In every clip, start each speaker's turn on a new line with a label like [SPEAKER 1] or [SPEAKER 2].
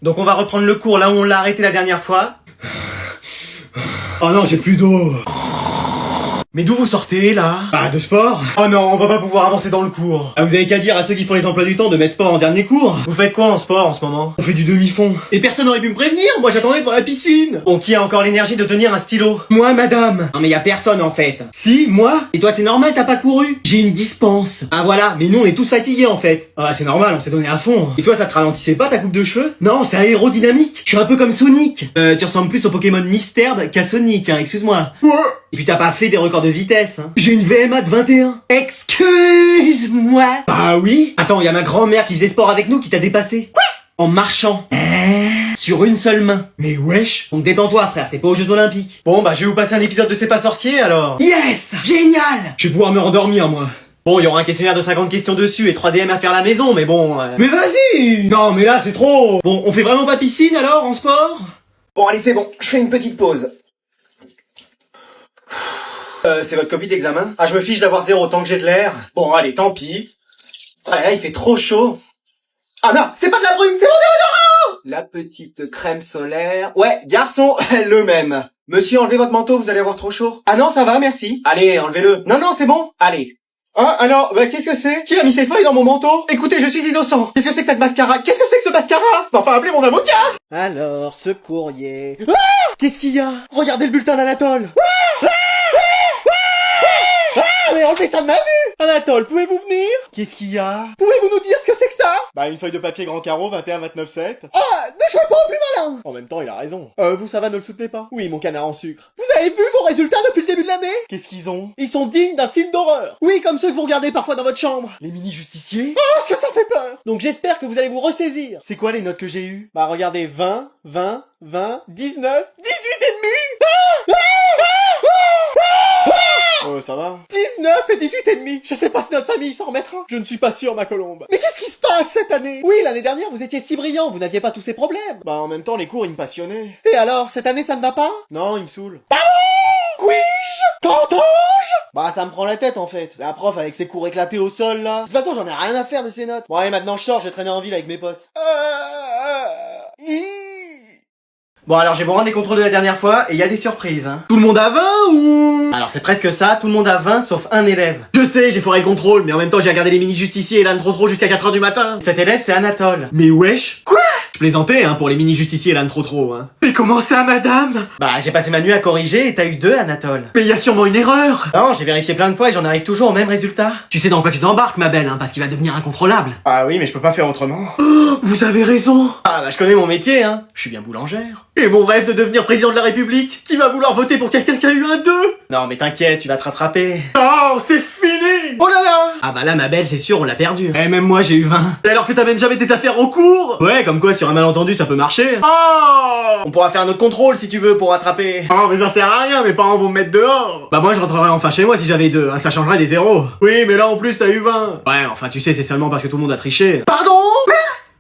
[SPEAKER 1] Donc on va reprendre le cours là où on l'a arrêté la dernière fois.
[SPEAKER 2] Oh non, j'ai plus d'eau.
[SPEAKER 1] Mais d'où vous sortez, là?
[SPEAKER 2] Bah, de sport.
[SPEAKER 1] Oh non, on va pas pouvoir avancer dans le cours.
[SPEAKER 2] Ah, vous avez qu'à dire à ceux qui font les emplois du temps de mettre sport en dernier cours.
[SPEAKER 1] Vous faites quoi en sport en ce moment?
[SPEAKER 2] On fait du demi-fond. Et personne n'aurait pu me prévenir, moi j'attendais devant la piscine.
[SPEAKER 1] Bon, qui a encore l'énergie de tenir un stylo?
[SPEAKER 2] Moi, madame. Non mais y a personne en fait. Si, moi. Et toi c'est normal, t'as pas couru. J'ai une dispense. Ah voilà, mais nous on est tous fatigués en fait. Ah c'est normal, on s'est donné à fond. Et toi ça te ralentissait pas ta coupe de cheveux? Non, c'est aérodynamique. Je suis un peu comme Sonic. Tu ressembles plus au Pokémon Mysterd qu'à Sonic, hein, excuse-moi. Ouais. Et puis t'as pas fait des records de vitesse, hein. J'ai une VMA de 21. Excuse-moi. Bah oui. Attends, y a ma grand-mère qui faisait sport avec nous qui t'a dépassé. Quoi? En marchant. Sur une seule main. Mais wesh. Donc détends-toi frère, t'es pas aux Jeux Olympiques.
[SPEAKER 1] Bon bah je vais vous passer un épisode de C'est pas sorcier alors.
[SPEAKER 2] Yes. Génial. Je vais pouvoir me rendormir moi.
[SPEAKER 1] Bon, il y aura un questionnaire de 50 questions dessus et 3 DM à faire à la maison, mais bon...
[SPEAKER 2] Mais vas-y. Non mais là c'est trop. Bon, on fait vraiment pas piscine alors en sport?
[SPEAKER 1] Bon allez c'est bon, je fais une petite pause. C'est votre copie d'examen? Ah, je me fiche d'avoir 0 tant que j'ai de l'air. Bon, allez, tant pis. Ah là, il fait trop chaud. Ah non, c'est pas de la brume, c'est mon déodorant! La petite crème solaire. Ouais, garçon, le même. Monsieur, enlevez votre manteau, vous allez avoir trop chaud. Ah non, ça va, merci. Allez, enlevez-le. Non, non, c'est bon. Allez. Ah, alors, bah, qu'est-ce que c'est? Qui a mis ses feuilles dans mon manteau? Écoutez, je suis innocent. Qu'est-ce que c'est que cette mascara? Qu'est-ce que c'est que ce mascara? Enfin, appelez mon avocat!
[SPEAKER 2] Alors, ce courrier... Ah, qu'est-ce qu'il y a? Regardez le bulletin d'Anatole. Mais enlevez ça de ma vue! Anatole, pouvez-vous venir? Qu'est-ce qu'il y a? Pouvez-vous nous dire ce que c'est que ça?
[SPEAKER 1] Bah, une feuille de papier grand carreau, 21-29-7.
[SPEAKER 2] Ah, ne jouez pas au plus malin!
[SPEAKER 1] En même temps, il a raison. Vous, ça va, ne le soutenez pas? Oui, mon canard en sucre.
[SPEAKER 2] Vous avez vu vos résultats depuis le début de l'année?
[SPEAKER 1] Qu'est-ce qu'ils ont?
[SPEAKER 2] Ils sont dignes d'un film d'horreur. Oui, comme ceux que vous regardez parfois dans votre chambre.
[SPEAKER 1] Les mini-justiciers?
[SPEAKER 2] Oh, ce que ça fait peur! Donc j'espère que vous allez vous ressaisir.
[SPEAKER 1] C'est quoi les notes que j'ai eues?
[SPEAKER 2] Bah regardez, 20, 20, 20, 19, 18 et demi!
[SPEAKER 1] Ça va?
[SPEAKER 2] 19 et 18 et demi. Je sais pas si notre famille s'en remettra.
[SPEAKER 1] Je ne suis pas sûr, ma colombe.
[SPEAKER 2] Mais qu'est-ce qui se passe cette année? Oui, l'année dernière, vous étiez si brillant, vous n'aviez pas tous ces problèmes.
[SPEAKER 1] Bah, en même temps, les cours, ils me passionnaient.
[SPEAKER 2] Et alors, cette année, ça ne va pas?
[SPEAKER 1] Non, ils me saoulent.
[SPEAKER 2] Couige? Qu'entends-je?
[SPEAKER 1] Bah, ça me prend la tête, en fait. La prof, avec ses cours éclatés au sol, là. De toute façon, j'en ai rien à faire de ces notes. Bon, allez, maintenant, je sors, je vais traîner en ville avec mes potes. Bon, alors, je vais vous rendre les contrôles de la dernière fois, et il y a des surprises, hein.
[SPEAKER 2] Tout le monde a 20 ou?
[SPEAKER 1] Alors, c'est presque ça, tout le monde a 20, sauf un élève.
[SPEAKER 2] Je sais, j'ai foiré le contrôle, mais en même temps, j'ai regardé les mini-justiciers et l'âne trop jusqu'à 4h du matin.
[SPEAKER 1] Cet élève, c'est Anatole.
[SPEAKER 2] Mais wesh.
[SPEAKER 1] Quoi?
[SPEAKER 2] Je plaisantais, hein, pour les mini-justiciers et l'âne trop, hein. Mais comment ça, madame?
[SPEAKER 1] Bah, j'ai passé ma nuit à corriger et t'as eu 2, Anatole.
[SPEAKER 2] Mais il y a sûrement une erreur.
[SPEAKER 1] Non, j'ai vérifié plein de fois et j'en arrive toujours au même résultat.
[SPEAKER 2] Tu sais dans quoi tu t'embarques, ma belle, hein, parce qu'il va devenir incontrôlable.
[SPEAKER 1] Ah oui, mais je peux pas faire autrement.
[SPEAKER 2] Oh, vous avez raison.
[SPEAKER 1] Ah bah, je connais mon métier, hein. Je suis bien boulangère.
[SPEAKER 2] Et mon rêve de devenir président de la République, qui va vouloir voter pour quelqu'un qui a eu un 2.
[SPEAKER 1] Non, mais t'inquiète, tu vas te rattraper.
[SPEAKER 2] Oh, c'est fini.
[SPEAKER 1] Oh là là.
[SPEAKER 2] Ah bah là, ma belle, c'est sûr, on l'a perdu. Eh, même moi, j'ai eu 20. Et alors que t'amènes jamais tes affaires au cours? Ouais, comme quoi, sur un malentendu, ça peut marcher.
[SPEAKER 1] Oh. On pourra faire un autre contrôle si tu veux pour rattraper.
[SPEAKER 2] Oh, mais ça sert à rien, mes parents vont me mettre dehors. Bah moi, je rentrerais enfin chez moi si j'avais 2, hein, ça changerait des zéros. Oui, mais là, en plus, t'as eu 20. Ouais, enfin, tu sais, c'est seulement parce que tout le monde a triché.
[SPEAKER 1] Pardon?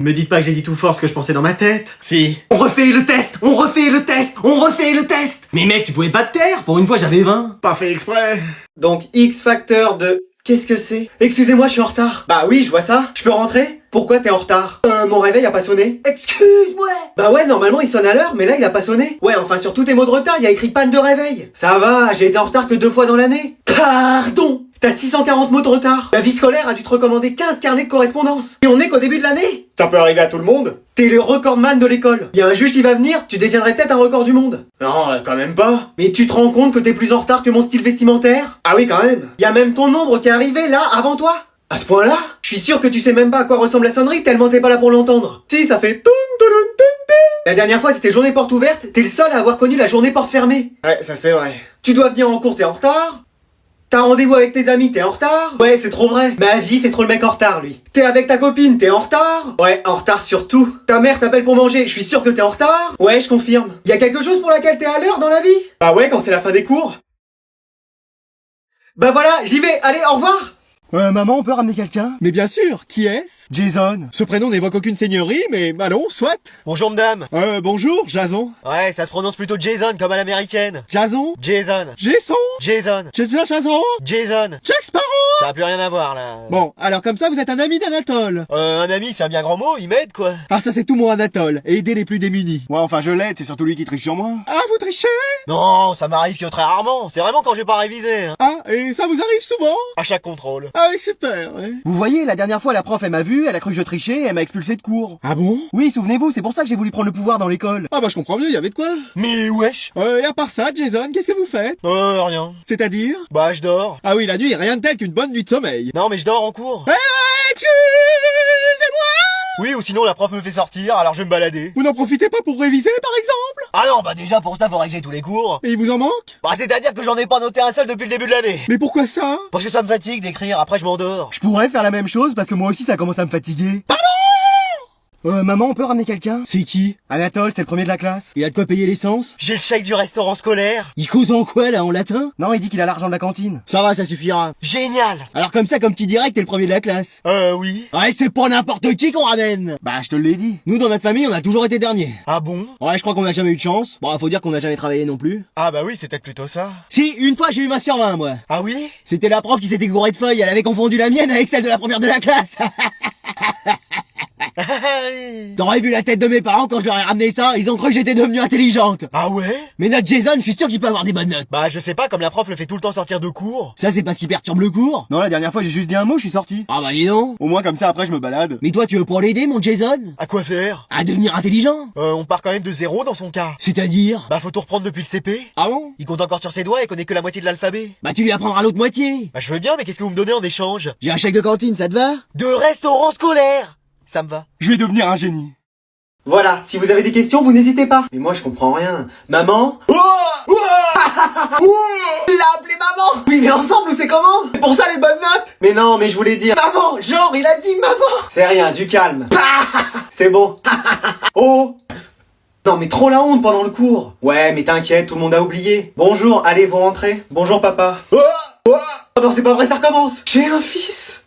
[SPEAKER 2] Me dites pas que j'ai dit tout fort ce que je pensais dans ma tête.
[SPEAKER 1] Si.
[SPEAKER 2] On refait le test, on refait le test, on refait le test. Mais mec, tu pouvais pas te taire, pour une fois j'avais 20.
[SPEAKER 1] Pas fait exprès. Donc, X facteur de... Qu'est-ce que c'est?
[SPEAKER 2] Excusez-moi, je suis en retard.
[SPEAKER 1] Bah oui, je vois ça. Je peux rentrer? Pourquoi t'es en retard?
[SPEAKER 2] Mon réveil a pas sonné.
[SPEAKER 1] Excuse-moi.
[SPEAKER 2] Bah ouais, normalement il sonne à l'heure, mais là il a pas sonné. Ouais, enfin sur tous tes mots de retard, il y a écrit panne de réveil. Ça va, j'ai été en retard que 2 fois dans l'année. Pardon. T'as 640 mots de retard. La vie scolaire a dû te recommander 15 carnets de correspondance. Et on est qu'au début de l'année.
[SPEAKER 1] Ça peut arriver à tout le monde.
[SPEAKER 2] T'es le recordman de l'école. Y a un juge qui va venir, tu détiendrais peut-être un record du monde.
[SPEAKER 1] Non, quand même pas.
[SPEAKER 2] Mais tu te rends compte que t'es plus en retard que mon style vestimentaire?
[SPEAKER 1] Ah oui, quand même.
[SPEAKER 2] Y a même ton nombre qui est arrivé là, avant toi. À ce point-là, je suis sûr que tu sais même pas à quoi ressemble la sonnerie tellement t'es pas là pour l'entendre. Si, ça fait toun toun toun toun. La dernière fois c'était journée porte ouverte, t'es le seul à avoir connu la journée porte fermée.
[SPEAKER 1] Ouais, ça c'est vrai.
[SPEAKER 2] Tu dois venir en cours, t'es en retard. T'as rendez-vous avec tes amis, t'es en retard. Ouais, c'est trop vrai. Ma vie, c'est trop le mec en retard, lui. T'es avec ta copine, t'es en retard. Ouais, en retard sur tout. Ta mère t'appelle pour manger, je suis sûr que t'es en retard. Ouais, je confirme. Y a quelque chose pour laquelle t'es à l'heure dans la vie?
[SPEAKER 1] Bah ouais, quand c'est la fin des cours.
[SPEAKER 2] Bah voilà, j'y vais, allez, au revoir.
[SPEAKER 1] Maman, on peut ramener quelqu'un?
[SPEAKER 2] Mais bien sûr, qui est-ce?
[SPEAKER 1] Jason.
[SPEAKER 2] Ce prénom n'évoque aucune seigneurie, mais allons, soit.
[SPEAKER 1] Bonjour madame.
[SPEAKER 2] Bonjour, Jason.
[SPEAKER 1] Ouais, ça se prononce plutôt Jason comme à l'américaine.
[SPEAKER 2] Jason?
[SPEAKER 1] Jason.
[SPEAKER 2] Jason?
[SPEAKER 1] Jason.
[SPEAKER 2] Jason?
[SPEAKER 1] Jason.
[SPEAKER 2] Jack Sparrow?
[SPEAKER 3] Ça a plus rien à voir, là.
[SPEAKER 2] Bon, alors comme ça, vous êtes un ami d'Anatole.
[SPEAKER 3] Un ami, c'est un bien grand mot, il m'aide, quoi.
[SPEAKER 2] Ah, ça c'est tout mon Anatole, et aider les plus démunis. Ouais, enfin je l'aide, c'est surtout lui qui triche sur moi. Ah, vous trichez?
[SPEAKER 3] Non, ça m'arrive que très rarement. C'est vraiment quand j'ai pas révisé, hein.
[SPEAKER 2] Ah, et ça vous arrive souvent?
[SPEAKER 3] À chaque contrôle.
[SPEAKER 2] Ah oui, super, ouais. Vous voyez, la dernière fois, la prof, elle m'a vu, elle a cru que je trichais, et elle m'a expulsé de cours. Ah bon? Oui, souvenez-vous, c'est pour ça que j'ai voulu prendre le pouvoir dans l'école. Ah bah je comprends mieux, y avait de quoi.
[SPEAKER 3] Mais wesh.
[SPEAKER 2] Et à part ça, Jason, qu'est-ce que vous faites?
[SPEAKER 3] Rien.
[SPEAKER 2] C'est-à-dire?
[SPEAKER 3] Bah, je dors.
[SPEAKER 2] Ah oui, la nuit, rien de tel qu'une bonne nuit de sommeil.
[SPEAKER 3] Non, mais je dors en cours.
[SPEAKER 2] Excusez-moi!
[SPEAKER 3] Oui, ou sinon la prof me fait sortir, alors je vais me balader.
[SPEAKER 2] Vous n'en profitez pas pour réviser, par exemple?
[SPEAKER 3] Ah non, bah déjà pour ça, faudrait que j'aie tous les cours.
[SPEAKER 2] Et il vous en manque?
[SPEAKER 3] Bah, c'est-à-dire que j'en ai pas noté un seul depuis le début de l'année.
[SPEAKER 2] Mais pourquoi ça?
[SPEAKER 3] Parce que ça me fatigue d'écrire, après je m'endors.
[SPEAKER 2] Je pourrais faire la même chose parce que moi aussi ça commence à me fatiguer. Pardon? Maman, on peut ramener quelqu'un? C'est qui? Anatole, c'est le premier de la classe. Il a de quoi payer l'essence?
[SPEAKER 3] J'ai le chèque du restaurant scolaire.
[SPEAKER 2] Il cause en quoi là, en latin? Non, il dit qu'il a l'argent de la cantine. Ça va, ça suffira.
[SPEAKER 3] Génial.
[SPEAKER 2] Alors comme ça, comme petit direct, t'es le premier de la classe.
[SPEAKER 3] Oui.
[SPEAKER 2] Ouais, c'est pas n'importe qui qu'on ramène. Bah, je te l'ai dit. Nous, dans notre famille, on a toujours été derniers.
[SPEAKER 3] Ah bon?
[SPEAKER 2] Ouais, je crois qu'on a jamais eu de chance. Bon, faut dire qu'on a jamais travaillé non plus.
[SPEAKER 3] Ah bah oui, c'est peut-être plutôt ça.
[SPEAKER 2] Si, une fois j'ai eu ma sur 20, moi.
[SPEAKER 3] Ah oui?
[SPEAKER 2] C'était la prof qui s'était gourée de feuilles, elle avait confondu la mienne avec celle de la première de la classe. T'aurais vu la tête de mes parents quand je leur ai ramené ça, ils ont cru que j'étais devenue intelligente.
[SPEAKER 3] Ah ouais?
[SPEAKER 2] Mais notre Jason, je suis sûr qu'il peut avoir des bonnes notes.
[SPEAKER 3] Bah je sais pas, comme la prof le fait tout le temps sortir de cours.
[SPEAKER 2] Ça, c'est pas ce qui perturbe le cours? Non, la dernière fois j'ai juste dit un mot, je suis sorti. Ah bah dis donc. Au moins comme ça après je me balade. Mais toi tu veux pas l'aider mon Jason?
[SPEAKER 3] À quoi faire?
[SPEAKER 2] À devenir intelligent?
[SPEAKER 3] On part quand même de zéro dans son cas.
[SPEAKER 2] C'est-à-dire?
[SPEAKER 3] Bah faut tout reprendre depuis le CP.
[SPEAKER 2] Ah bon?
[SPEAKER 3] Il compte encore sur ses doigts et connaît que la moitié de l'alphabet.
[SPEAKER 2] Bah tu lui apprendras l'autre moitié.
[SPEAKER 3] Bah je veux bien, mais qu'est-ce que vous me donnez en échange?
[SPEAKER 2] J'ai un chèque de cantine, ça te va?
[SPEAKER 3] De restaurant scolaire. Ça me va.
[SPEAKER 2] Je vais devenir un génie.
[SPEAKER 1] Voilà, si vous avez des questions, vous n'hésitez pas. Mais moi, je comprends rien. Maman? Il a appelé maman! Oui, mais ensemble, ou c'est comment? C'est pour ça les bonnes notes? Mais non, mais je voulais dire maman! Genre, il a dit maman! C'est rien, du calme. C'est bon. Oh! Non, mais trop la honte pendant le cours. Ouais, mais t'inquiète, tout le monde a oublié. Bonjour, allez, vous rentrez. Bonjour, papa. Oh non, c'est pas vrai, ça recommence. J'ai un fils.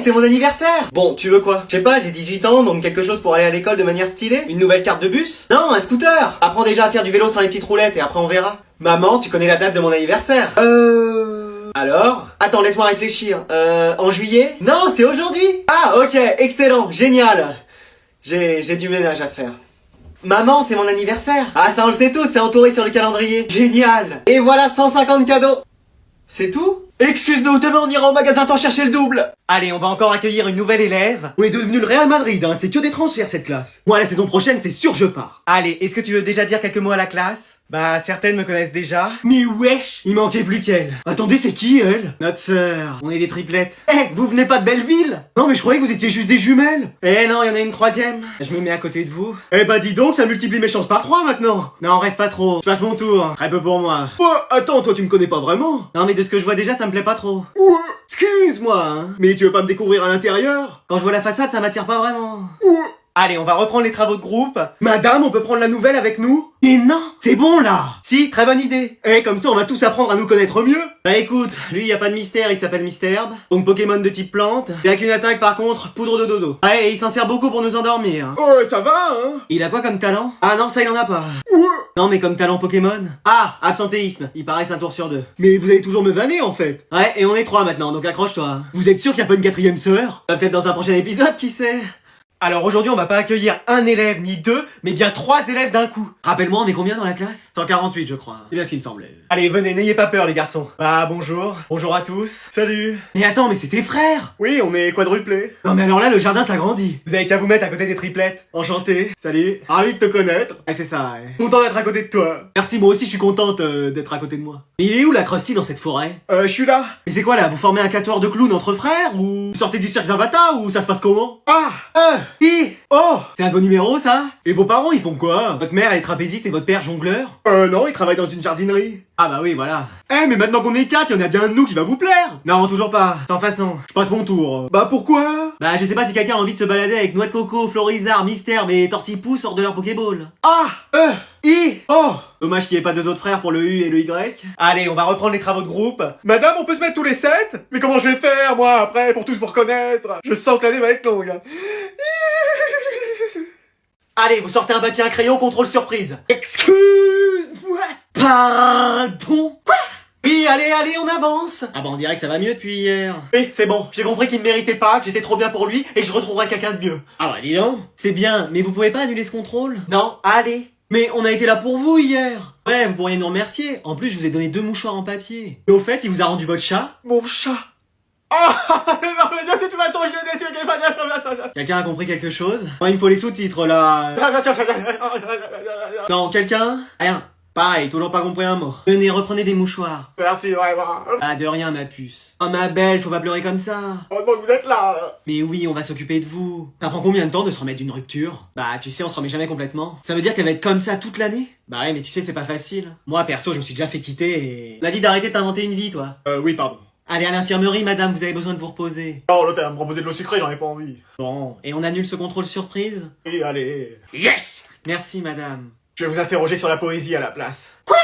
[SPEAKER 1] C'est mon anniversaire! Bon, tu veux quoi? Je sais pas, j'ai 18 ans, donc quelque chose pour aller à l'école de manière stylée? Une nouvelle carte de bus? Non, un scooter! Apprends déjà à faire du vélo sans les petites roulettes et après on verra. Maman, tu connais la date de mon anniversaire? Alors? Attends, laisse-moi réfléchir. En juillet? Non, c'est aujourd'hui! Ah, ok, excellent, génial! J'ai du ménage à faire. Maman, c'est mon anniversaire! Ah, ça on le sait tous, c'est entouré sur le calendrier. Génial! Et voilà 150 cadeaux! C'est tout? Excuse-nous, demain on ira au magasin t'en chercher le double.
[SPEAKER 2] Allez, on va encore accueillir une nouvelle élève. On est devenu le Real Madrid, hein, c'est que des transferts cette classe. Moi, la saison prochaine, c'est sûr je pars. Allez, est-ce que tu veux déjà dire quelques mots à la classe? Bah, certaines me connaissent déjà. Mais wesh, il manquait plus qu'elle. Attendez, c'est qui, elle? Notre sœur. On est des triplettes. Vous venez pas de Belleville? Non, mais je croyais que vous étiez juste des jumelles. Non, il y en a une troisième. Je me mets à côté de vous. Bah dis donc, ça multiplie mes chances par 3 maintenant. Non, rêve pas trop. Je passe mon tour. Très peu pour moi. Attends, toi tu me connais pas vraiment? Non, mais de ce que je vois déjà, ça me plaît pas trop. Excuse-moi, hein. Mais tu veux pas me découvrir à l'intérieur? Quand je vois la façade, ça m'attire pas vraiment. Allez, on va reprendre les travaux de groupe. Madame, on peut prendre la nouvelle avec nous? Et non, c'est bon là. Si, très bonne idée. Comme ça, on va tous apprendre à nous connaître mieux. Bah écoute, lui, y a pas de mystère, il s'appelle Mystherbe. Donc Pokémon de type plante. Et avec une attaque par contre, poudre de dodo. Ouais, et il s'en sert beaucoup pour nous endormir. Ça va, hein. Il a quoi comme talent? Ah non, ça il en a pas. Non, mais comme talent Pokémon. Ah, absentéisme. Il paraît un tour sur 2. Mais vous allez toujours me vanner en fait. Ouais, et on est 3 maintenant, donc accroche-toi. Vous êtes sûr qu'il y a pas une 4ème sœur? Peut-être dans un prochain épisode, qui sait? Alors aujourd'hui, on va pas accueillir un élève ni 2, mais bien 3 élèves d'un coup. Rappelle-moi, on est combien dans la classe? 148, je crois. C'est bien ce qui me semblait. Allez, venez, n'ayez pas peur les garçons. Bah bonjour. Bonjour à tous. Salut. Mais attends, mais c'est tes frères? Oui, on est quadruplés. Non mais alors là, le jardin s'agrandit. Vous avez qu'à vous mettre à côté des triplettes. Enchanté. Salut. Ravi de te connaître. C'est ça, ouais. Content d'être à côté de toi. Merci, moi aussi je suis contente d'être à côté de moi. Mais il est où la Krusty dans cette forêt? Je suis là. Mais c'est quoi là? Vous formez un quatuor de clowns entre frères? Ou vous sortez du cirque Zavata? Ou ça se passe comment? C'est un de vos numéros, ça? Et vos parents, ils font quoi? Votre mère, elle est trapéziste et votre père, jongleur? Non, il travaille dans une jardinerie. Ah bah oui, voilà. Mais maintenant qu'on est 4, il y en a bien un de nous qui va vous plaire. Non, toujours pas. Sans façon. Je passe mon tour. Bah pourquoi? Bah je sais pas si quelqu'un a envie de se balader avec Noix de Coco, Florizard, Mystherbe et Tortipousse hors de leur Pokéball. Dommage qu'il n'y ait pas 2 autres frères pour le U et le Y. Allez, on va reprendre les travaux de groupe. Madame, on peut se mettre tous les 7? Mais comment je vais faire, moi, après, pour tous vous reconnaître? Je sens que l'année va être longue. Allez, vous sortez un papier, un crayon, contrôle surprise. Excuse-moi. Pardon? Quoi? Oui, allez, on avance. Ah bah on dirait que ça va mieux depuis hier. Oui, c'est bon, j'ai compris qu'il me méritait pas, que j'étais trop bien pour lui et que je retrouverai quelqu'un de mieux. Ah bah dis donc. C'est bien, mais vous pouvez pas annuler ce contrôle? Non, allez. Mais on a été là pour vous hier. Ouais, vous pourriez nous remercier. En plus, je vous ai donné 2 mouchoirs en papier. Et au fait, il vous a rendu votre chat? Mon chat. Oh non, mais de toute façon, je l'ai déçu. Quelqu'un a compris quelque chose? Oh, il me faut les sous-titres, là. Non, quelqu'un? Rien. Pareil, toujours pas compris un mot. Venez, reprenez des mouchoirs.
[SPEAKER 3] Merci, vraiment.
[SPEAKER 2] Ah, de rien, ma puce. Oh, ma belle, faut pas pleurer comme ça.
[SPEAKER 3] Heureusement que vous êtes là.
[SPEAKER 2] Mais oui, on va s'occuper de vous. Ça prend combien de temps de se remettre d'une rupture? Bah, tu sais, on se remet jamais complètement. Ça veut dire qu'elle va être comme ça toute l'année? Bah ouais, mais tu sais, c'est pas facile. Moi, perso, je me suis déjà fait quitter et... On a dit d'arrêter de t'inventer une vie, toi.
[SPEAKER 3] Oui, pardon.
[SPEAKER 2] Allez à l'infirmerie, madame, vous avez besoin de vous reposer.
[SPEAKER 3] Oh, l'autre, elle va me proposer de l'eau sucrée, j'en ai pas envie.
[SPEAKER 2] Bon, et on annule ce contrôle surprise?
[SPEAKER 3] Et allez.
[SPEAKER 2] Yes! Merci, madame.
[SPEAKER 3] Je vais vous interroger sur la poésie à la place.
[SPEAKER 2] Quoi?